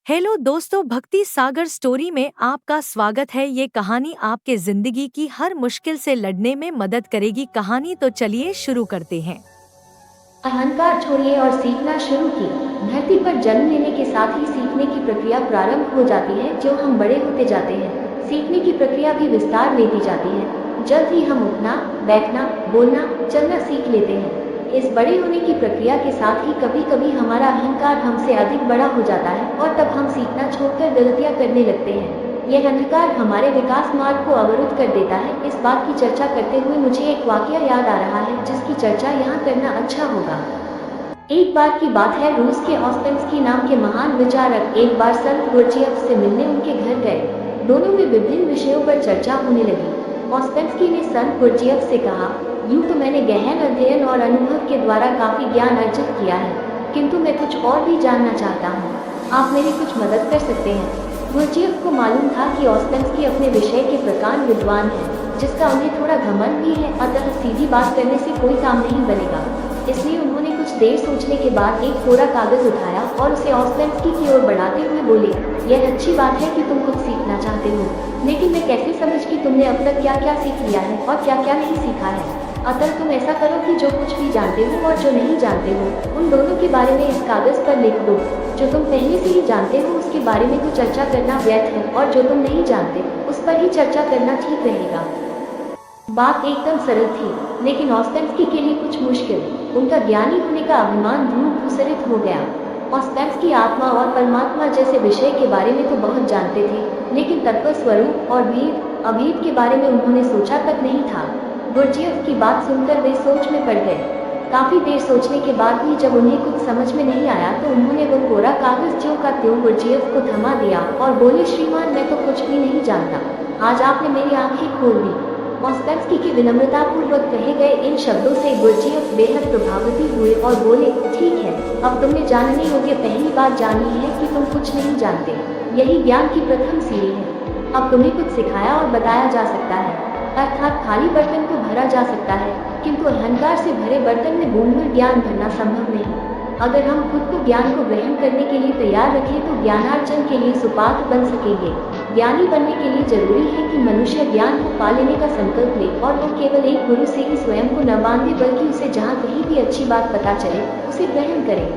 Hello दोस्तों, भक्ति सागर story में आपका स्वागत है। ये कहानी आपके जिंदगी की हर मुश्किल से लड़ने में मदद करेगी। कहानी तो चलिए शुरू करते हैं। अहंकार छोड़िए और सीखना शुरू की। धरती पर जन्म लेने के साथ ही सीखने की प्रक्रिया प्रारंभ हो जाती है। जो हम बड़े होते जाते हैं, सीखने की प्रक्रिया भी विस्तार लेती जाती है। जल्द ही हम उठना, बैठना, बोलना, चलना सीख लेते हैं। इस बड़े होने की प्रक्रिया के साथ ही कभी कभी हमारा अहंकार हमसे अधिक बड़ा हो जाता है और तब हम सीखना छोड़कर गलतियां करने लगते हैं। यह अंधकार हमारे विकास मार्ग को अवरुद्ध कर देता है। इस बात की चर्चा करते हुए मुझे एक वाकया याद आ रहा है, जिसकी चर्चा यहाँ करना अच्छा होगा। एक बार की बात है, रूस के ऑस्पेंस्की नाम के महान विचारक एक बार संत गुरजियफ से मिलने उनके घर गए। दोनों में विभिन्न विषयों पर चर्चा होने लगी। ऑस्पेंस्की ने संत गुरजियफ से कहा, यूं तो मैंने गहन अध्ययन और अनुभव के द्वारा काफी ज्ञान अर्जित किया है, किंतु मैं कुछ और भी जानना चाहता हूँ। आप मेरी कुछ मदद कर सकते हैं? गुरजियफ को मालूम था कि ऑस्पेंस्की अपने विषय के प्रकांड विद्वान है, जिसका उन्हें थोड़ा घमंड भी है, अतः सीधी बात करने से कोई काम नहीं बनेगा। इसलिए उन्होंने कुछ देर सोचने के बाद एक कोरा कागज उठाया और उसे ऑस्पेंस्की की ओर बढ़ाते हुए बोले, यह अच्छी बात है कि तुम कुछ सीखना चाहते हो, लेकिन मैं कैसे समझ कि तुमने अब तक क्या क्या सीख लिया है और क्या क्या नहीं सीखा है। अतः तुम ऐसा करो कि जो कुछ भी जानते हो और जो नहीं जानते हो, उन दोनों के बारे में इस कागज पर लिख दो। जो तुम पहले से ही जानते हो उसके बारे में तो चर्चा करना व्यर्थ है, और जो तुम नहीं जानते उस पर ही चर्चा करना ठीक रहेगा। बात एकदम सरल थी, लेकिन ऑस्पेंस्की के लिए कुछ मुश्किल। उनका ज्ञानी होने का अभिमान धूल धूसरित हो गया। ऑस्पेंस्की आत्मा और परमात्मा जैसे विषय के बारे में तो बहुत जानते थे, लेकिन तत्व, स्वरूप और भेद अभेद के बारे में उन्होंने सोचा तक नहीं था। गुरजियफ की बात सुनकर वे सोच में पड़ गए। काफी देर सोचने के बाद भी जब उन्हें कुछ समझ में नहीं आया तो उन्होंने वो कोरा कागज ज्यों का त्यों गुरजियफ को थमा दिया और बोले, श्रीमान, मैं तो कुछ भी नहीं जानता। आज आपने मेरी आंखें खोल दी। ऑस्पेंस्की की विनम्रतापूर्वक कहे गए इन शब्दों से गुरजियफ बेहद प्रभावित हुए और बोले, ठीक है, अब तुमने जानने योग्य पहली बात जानी है कि तुम कुछ नहीं जानते। यही ज्ञान की प्रथम सीढ़ी है। अब तुम्हें कुछ सिखाया और बताया जा सकता है, अर्थात खाली बर्तन को भरा जा सकता है, किंतु अहंकार से भरे बर्तन में बूंद भर ज्ञान भरना संभव नहीं। अगर हम खुद को ज्ञान को ग्रहण करने के लिए तैयार रखें तो ज्ञानार्जन के लिए सुपात्र बन सकेंगे। ज्ञानी बनने के लिए जरूरी है कि मनुष्य ज्ञान को पा लेने का संकल्प ले, और वो केवल एक गुरु से ही स्वयं को न बांधे, बल्कि उसे जहाँ कहीं भी अच्छी बात पता चले उसे ग्रहण करे।